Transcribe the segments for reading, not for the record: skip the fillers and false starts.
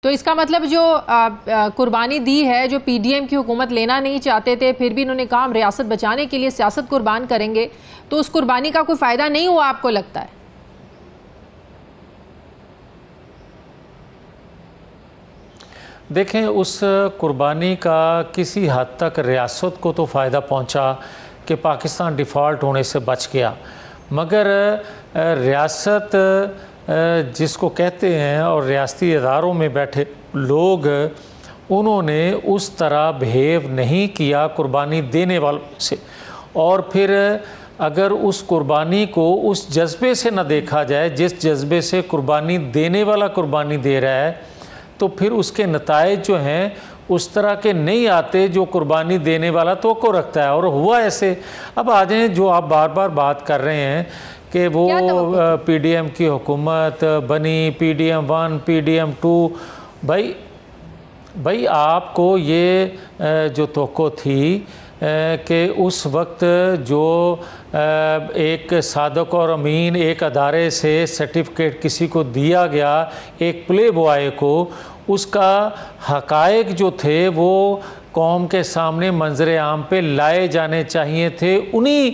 तो इसका मतलब जो कुर्बानी दी है, जो पीडीएम की हुकूमत लेना नहीं चाहते थे, फिर भी इन्होंने कहा हम रियासत बचाने के लिए सियासत कुर्बान करेंगे, तो उस कुर्बानी का कोई फायदा नहीं हुआ आपको लगता है? देखें, उस कुर्बानी का किसी हद तक रियासत को तो फ़ायदा पहुंचा कि पाकिस्तान डिफ़ॉल्ट होने से बच गया, मगर रियासत जिसको कहते हैं और रियासती इदारों में बैठे लोग, उन्होंने उस तरह बिहेव नहीं किया कुर्बानी देने वालों से। और फिर अगर उस कुर्बानी को उस जज्बे से न देखा जाए जिस जज्बे से कुर्बानी देने वाला कुर्बानी दे रहा है, तो फिर उसके नताइज जो हैं उस तरह के नहीं आते जो कुर्बानी देने वाला तो को रखता है। और हुआ ऐसे। अब आ जाएँ, जो आप बार बार बात कर रहे हैं कि वो पीडीएम की हुकूमत बनी, पीडीएम 1, पीडीएम 2, भाई आपको ये जो तवक्को थी कि उस वक्त जो एक सादक और अमीन एक अदारे से सर्टिफिकेट किसी को दिया गया, एक प्ले बॉय को, उसका हकायक जो थे वो कौम के सामने मंजर आम पे लाए जाने चाहिए थे उन्हीं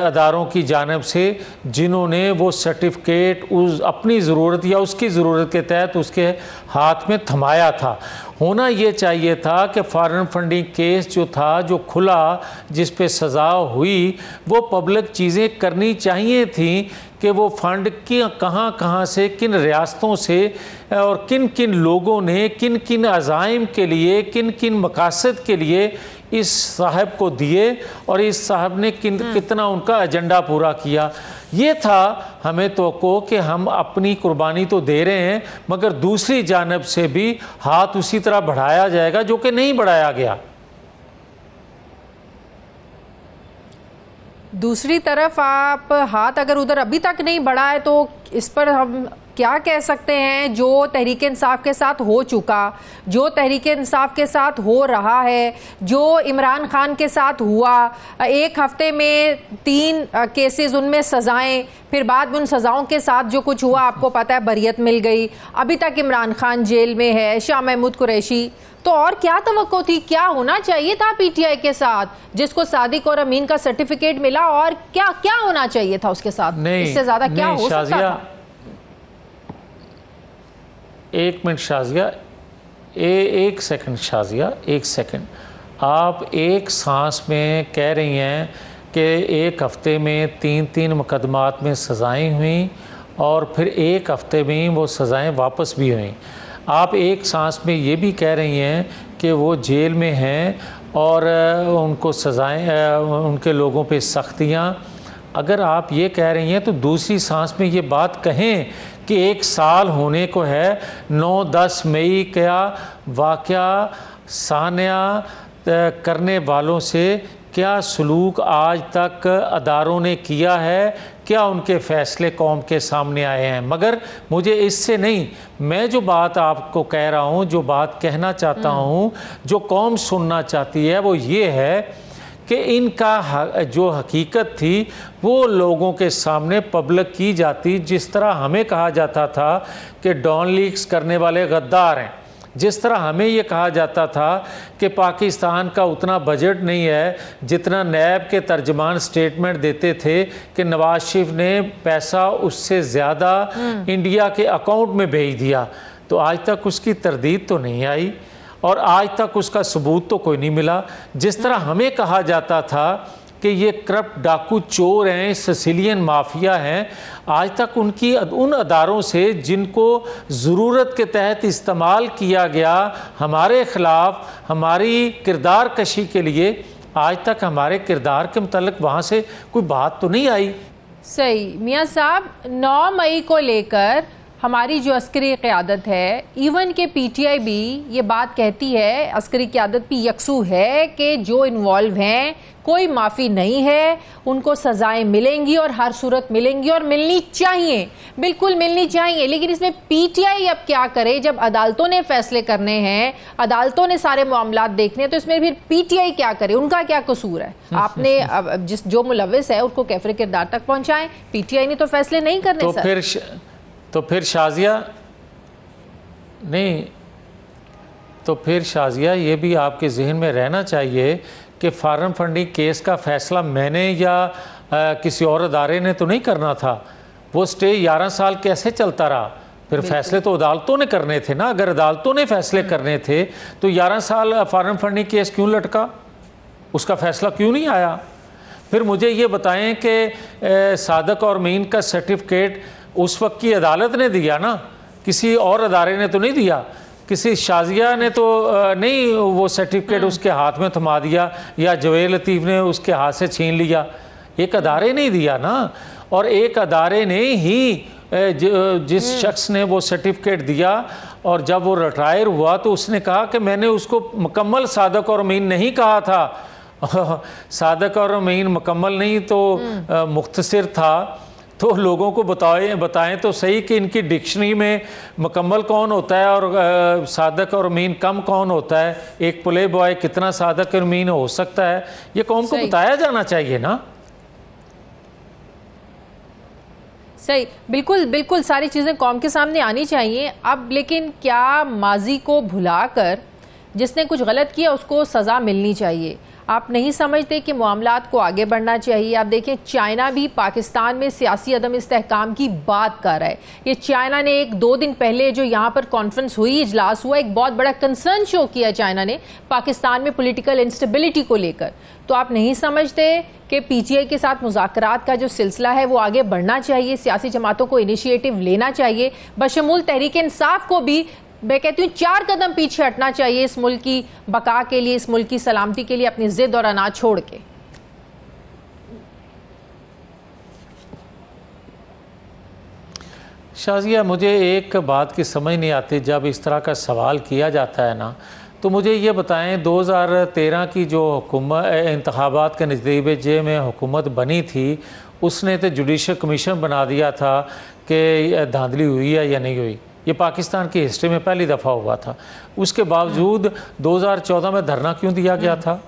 अदारों की जानिब से जिन्होंने वो सर्टिफिकेट उस अपनी ज़रूरत या उसकी ज़रूरत के तहत उसके हाथ में थमाया था। होना ये चाहिए था कि फॉरेन फंडिंग केस जो था, जो खुला, जिस पे सज़ा हुई, वो पब्लिक चीज़ें करनी चाहिए थी कि वो फंड की कहाँ से, किन रियासतों से और किन किन लोगों ने किन किन अज़ाइम के लिए, किन किन मकासद के लिए इस साहब को दिए और इस साहब ने कितना उनका एजेंडा पूरा किया। ये था हमें तो कि हम अपनी कुर्बानी तो दे रहे हैं, मगर दूसरी जानब से भी हाथ उसी तरह बढ़ाया जाएगा जो कि नहीं बढ़ाया गया। दूसरी तरफ आप हाथ अगर उधर अभी तक नहीं बढ़ा है तो इस पर हम क्या कह सकते हैं? जो तहरीक इंसाफ के साथ हो चुका, जो तहरीक इंसाफ के साथ हो रहा है, जो इमरान खान के साथ हुआ, एक हफ्ते में 3 केसेस, उनमें सज़ाएं, फिर बाद में उन सज़ाओं के साथ जो कुछ हुआ आपको पता है, बरियत मिल गई, अभी तक इमरान खान जेल में है, शाह महमूद कुरैशी, तो और क्या तवक्को थी? क्या होना चाहिए था पीटीआई के साथ जिसको सादिक और अमीन का सर्टिफिकेट मिला, और क्या क्या होना चाहिए था उसके साथ? इससे ज्यादा क्या हो सकता था? एक मिनट शाजिया, एक सेकंड शाजिया, एक सेकंड। आप एक सांस में कह रही हैं कि एक हफ्ते में 3 मुकदमात में सज़ाएं हुई और फिर एक हफ्ते में वो सज़ाएं वापस भी हुई। आप एक सांस में ये भी कह रही हैं कि वो जेल में हैं और उनको सज़ाएं, उनके लोगों पे सख्तियाँ। अगर आप ये कह रही हैं तो दूसरी सांस में ये बात कहें कि 1 साल होने को है 9-10 मई का वाक़या, सानिया करने वालों से क्या सलूक आज तक अदारों ने किया है, क्या उनके फ़ैसले कौम के सामने आए हैं। मगर मुझे इससे नहीं, मैं जो बात आपको कह रहा हूँ, जो बात कहना चाहता हूँ, जो कौम सुनना चाहती है, वो ये है कि इनका जो हकीकत थी वो लोगों के सामने पब्लिक की जाती। जिस तरह हमें कहा जाता था कि डॉन लीक्स करने वाले गद्दार हैं, जिस तरह हमें ये कहा जाता था कि पाकिस्तान का उतना बजट नहीं है जितना नैब के तर्जमान स्टेटमेंट देते थे कि नवाज शरीफ ने पैसा उससे ज़्यादा इंडिया के अकाउंट में भेज दिया, तो आज तक उसकी तरदीद तो नहीं आई और आज तक उसका सबूत तो कोई नहीं मिला। जिस तरह हमें कहा जाता था कि ये करप्ट डाकू चोर हैं, सिसिलियन माफिया हैं, आज तक उन अदारों से जिनको ज़रूरत के तहत इस्तेमाल किया गया हमारे ख़िलाफ़, हमारी किरदार कशी के लिए, आज तक हमारे किरदार के मुतल्लिक़ वहाँ से कोई बात तो नहीं आई। सही मियाँ साहब, 9 मई को लेकर हमारी जो अस्करी क़यादत है, इवन के पीटीआई भी ये बात कहती है, अस्करी क़यादत भी यकसू है कि जो इन्वॉल्व हैं कोई माफ़ी नहीं है, उनको सज़ाएं मिलेंगी और हर सूरत मिलेंगी और मिलनी चाहिए, बिल्कुल मिलनी चाहिए। लेकिन इसमें पीटीआई अब क्या करे जब अदालतों ने फैसले करने हैं, अदालतों ने सारे मामलात देखने हैं, तो इसमें फिर पीटीआई क्या करे? उनका क्या कसूर है? आपने जो मुलव्विस है उसको कैफरे किरदार तक पहुँचाएं, पीटीआई ने तो फैसले नहीं करने। तो फिर शाजिया नहीं, तो फिर शाजिया ये भी आपके जहन में रहना चाहिए कि फार्म फंडिंग केस का फ़ैसला मैंने या किसी और अदारे ने तो नहीं करना था। वो स्टे 11 साल कैसे चलता रहा? फिर फैसले तो अदालतों ने करने थे ना। अगर अदालतों ने फैसले करने थे तो 11 साल फार्म फंडिंग केस क्यों लटका? उसका फैसला क्यों नहीं आया? फिर मुझे ये बताएं कि सादक और मीन का सर्टिफिकेट उस वक्त की अदालत ने दिया ना, किसी और अदारे ने तो नहीं दिया। किसी शाजिया ने तो नहीं वो सर्टिफिकेट उसके हाथ में थमा दिया या जवेद लतीफ़ ने उसके हाथ से छीन लिया। एक अदारे ने दिया ना। और एक अदारे ने ही जिस शख्स ने वो सर्टिफिकेट दिया और जब वो रिटायर हुआ तो उसने कहा कि मैंने उसको मुकम्मल सादक और अमीन नहीं कहा था। सादक और अमीन मुकम्मल नहीं तो मुख्तसर था। तो लोगों को बताएं तो सही कि इनकी डिक्शनरी में मुकम्मल कौन होता है और सादक और अमीन कम कौन होता है। एक प्ले बॉय कितना सादक और अमीन हो सकता है, ये कौम को बताया जाना चाहिए ना। सही, बिल्कुल बिल्कुल सारी चीज़ें कौम के सामने आनी चाहिए। अब लेकिन क्या माजी को भुलाकर जिसने कुछ गलत किया उसको सज़ा मिलनी चाहिए? आप नहीं समझते कि मामलात को आगे बढ़ना चाहिए? आप देखें, चाइना भी पाकिस्तान में सियासी अदम इस्तेहकाम की बात कर रहा है। ये चाइना ने 1-2 दिन पहले जो यहाँ पर कॉन्फ्रेंस हुई, इजलास हुआ, एक बहुत बड़ा कंसर्न शो किया चाइना ने पाकिस्तान में पॉलिटिकल इंस्टेबिलिटी को लेकर। तो आप नहीं समझते कि पीटीआई के साथ मुज़ाकरात का जो सिलसिला है वो आगे बढ़ना चाहिए? सियासी जमातों को इनिशिएटिव लेना चाहिए, बशमूल तहरीक इंसाफ को भी मैं कहती हूँ 4 कदम पीछे हटना चाहिए इस मुल्क की बका के लिए, इस मुल्क की सलामती के लिए, अपनी जिद और अनाज छोड़ के। शाजिया, मुझे एक बात की समझ नहीं आती जब इस तरह का सवाल किया जाता है ना, तो मुझे ये बताएं 2013 की जो हुकूमत इंतखाबात के नतीजे में हुकूमत बनी थी, उसने तो जुडिशल कमीशन बना दिया था कि धांधली हुई है या नहीं हुई। ये पाकिस्तान की हिस्ट्री में पहली दफ़ा हुआ था। उसके बावजूद 2014 में धरना क्यों दिया गया था?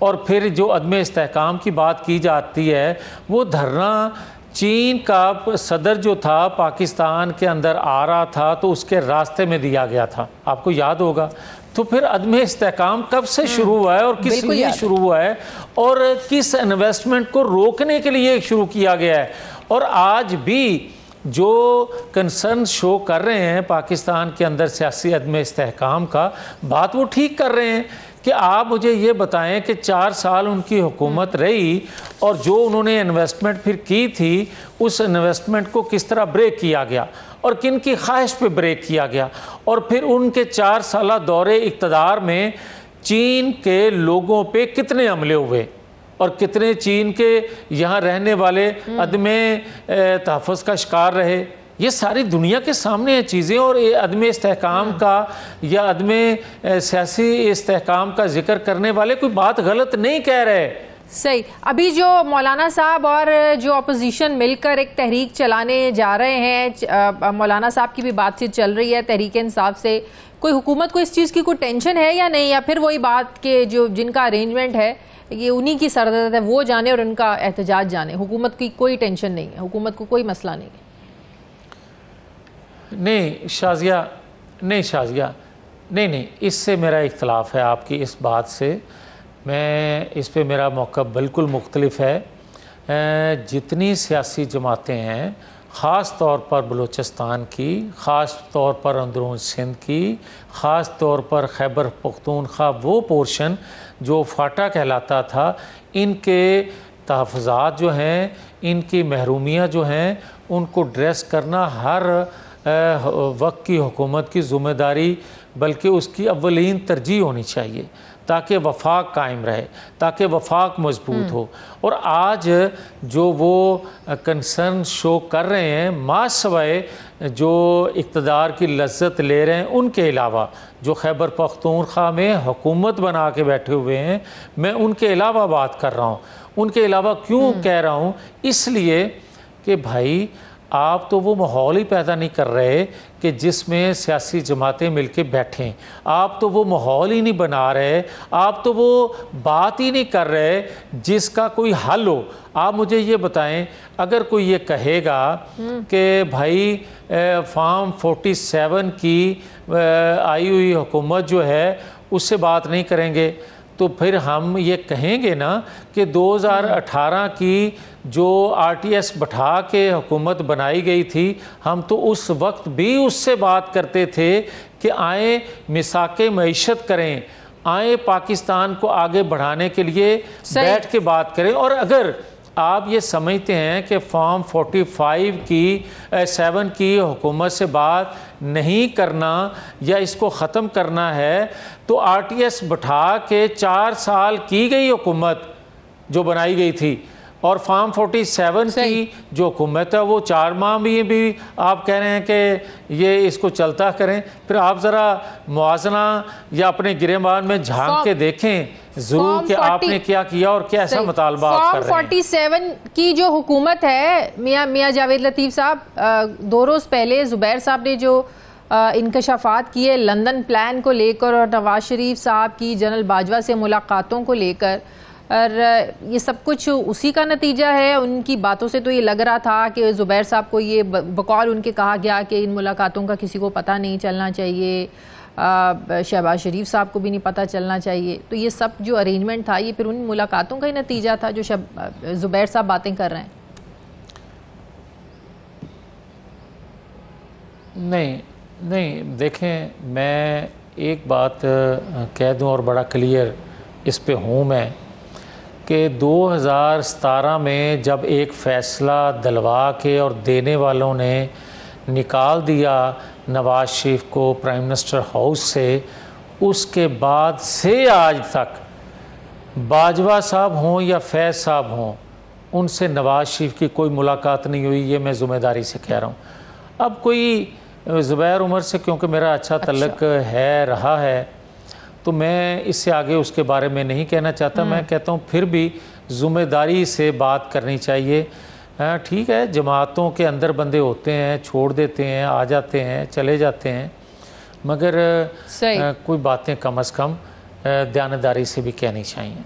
और फिर जो अदम इस्तेहकाम की बात की जाती है, वो धरना चीन का सदर जो था पाकिस्तान के अंदर आ रहा था तो उसके रास्ते में दिया गया था, आपको याद होगा। तो फिर अदम इस्तेहकाम कब से शुरू हुआ है और किस लिए शुरू हुआ है और किस इन्वेस्टमेंट को रोकने के लिए शुरू किया गया है? और आज भी जो कंसर्न शो कर रहे हैं पाकिस्तान के अंदर सियासी अदम इस्तेहकाम का, बात वो ठीक कर रहे हैं कि आप मुझे ये बताएं कि 4 साल उनकी हुकूमत रही और जो उन्होंने इन्वेस्टमेंट फिर की थी उस इन्वेस्टमेंट को किस तरह ब्रेक किया गया और किन की ख्वाहिश पे ब्रेक किया गया। और फिर उनके 4 साल दौरे इक़्तिदार में चीन के लोगों पे कितने हमले हुए और कितने चीन के यहाँ रहने वाले अदमे तहफ़्फ़ुज़ का शिकार रहे। ये सारी दुनिया के सामने है चीज़ें। और ये अदम इस्तेहकाम का या अदम सियासी इस्तेहकाम का जिक्र करने वाले कोई बात गलत नहीं कह रहे। सही, अभी जो मौलाना साहब और जो अपोजिशन मिलकर एक तहरीक चलाने जा रहे हैं, मौलाना साहब की भी बातचीत चल रही है तहरीक इंसाफ से, कोई हुकूमत को इस चीज़ की कोई टेंशन है या नहीं? या फिर वही बात के जो जिनका अरेंजमेंट है ये उन्हीं की सरदर्द है, वो जाने और उनका एहतजाज जाने, हुकूमत की कोई टेंशन नहीं है, हुकूमत को कोई मसला नहीं है? नहीं शाजिया, नहीं, इससे मेरा इख्तलाफ है आपकी इस बात से। मैं इस पे मेरा मौक़िफ़ बिल्कुल मुख्तलिफ है। जितनी सियासी जमातें हैं, ख़ास तौर पर बलूचिस्तान की, ख़ास तौर पर अंदरून सिंध की, ख़ास तौर पर खैबर पख्तूनख्वा वो पोर्शन जो फाटा कहलाता था, इनके तहफ़्फ़ुज़ात जो हैं, इनकी महरूमियाँ जो हैं, उनको ड्रेस करना हर वक्त की हुकूमत की ज़िम्मेदारी बल्कि उसकी अव्वलीन तरजीह होनी चाहिए ताकि वफाक कायम रहे, ताकि वफाक मजबूत हो। और आज जो वो कंसर्न शो कर रहे हैं, मास सवाए जो इक़्तिदार की लज्जत ले रहे हैं उनके अलावा, जो खैबर पख्तूनख्वा में हुकूमत बना के बैठे हुए हैं, मैं उनके अलावा बात कर रहा हूँ। उनके अलावा क्यों कह रहा हूँ? इसलिए कि भाई आप तो वो माहौल ही पैदा नहीं कर रहे कि जिसमें सियासी जमातें मिलके बैठें, आप तो वो माहौल ही नहीं बना रहे, आप तो वो बात ही नहीं कर रहे जिसका कोई हल हो। आप मुझे ये बताएं, अगर कोई ये कहेगा कि भाई फार्म 47 की आई हुई हुकूमत जो है उससे बात नहीं करेंगे, तो फिर हम ये कहेंगे ना कि 2018 की जो RTS बैठा के हुकूमत बनाई गई थी, हम तो उस वक्त भी उससे बात करते थे कि आए मिसाके मईशत करें, आए पाकिस्तान को आगे बढ़ाने के लिए बैठ के बात करें। और अगर आप ये समझते हैं कि फॉर्म 45 की 7 की हुकूमत से बात नहीं करना या इसको ख़त्म करना है, तो RTS बैठा के 4 साल की गई हुकूमत जो बनाई गई थी और फॉर्म 47 की जो हुकूमत है वो 4 माह भी आप कह रहे हैं कि ये इसको चलता करें। फिर आप ज़रा मुआजना या अपने गिरेबान में झांक के देखें जरूर कि आपने क्या किया और कैसा मुतालबा आप कर रहे हैं। 47 की जो हुकूमत है, मियां जावेद लतीफ़ साहब, 2 रोज़ पहले ज़ुबैर साहब ने जो इंकशाफात किए लंदन प्लान को लेकर और नवाज शरीफ साहब की जनरल बाजवा से मुलाकातों को लेकर, और ये सब कुछ उसी का नतीजा है। उनकी बातों से तो ये लग रहा था कि ज़ुबैर साहब को ये बकौल उनके कहा गया कि इन मुलाकातों का किसी को पता नहीं चलना चाहिए, शहबाज शरीफ साहब को भी नहीं पता चलना चाहिए। तो ये सब जो अरेंजमेंट था ये फिर उन मुलाकातों का ही नतीजा था जो ज़ुबैर साहब बातें कर रहे हैं। नहीं, देखें, मैं एक बात कह दूं और बड़ा क्लियर इस पे हूँ मैं कि 2017 में जब एक फ़ैसला दिलवा के और देने वालों ने निकाल दिया नवाज शरीफ को प्राइम मिनिस्टर हाउस से, उसके बाद से आज तक बाजवा साहब हों या फैज़ साहब हों, उनसे नवाज शरीफ की कोई मुलाकात नहीं हुई। ये मैं ज़िम्मेदारी से कह रहा हूँ। अब कोई ज़ुबैर उमर से क्योंकि मेरा अच्छा तल्लुक़ है रहा है, तो मैं इससे आगे उसके बारे में नहीं कहना चाहता। मैं कहता हूँ फिर भी ज़िम्मेदारी से बात करनी चाहिए। ठीक है, जमातों के अंदर बंदे होते हैं, छोड़ देते हैं, आ जाते हैं, चले जाते हैं, मगर कोई बातें कम अज़ कम दयानतदारी से भी कहनी चाहिए।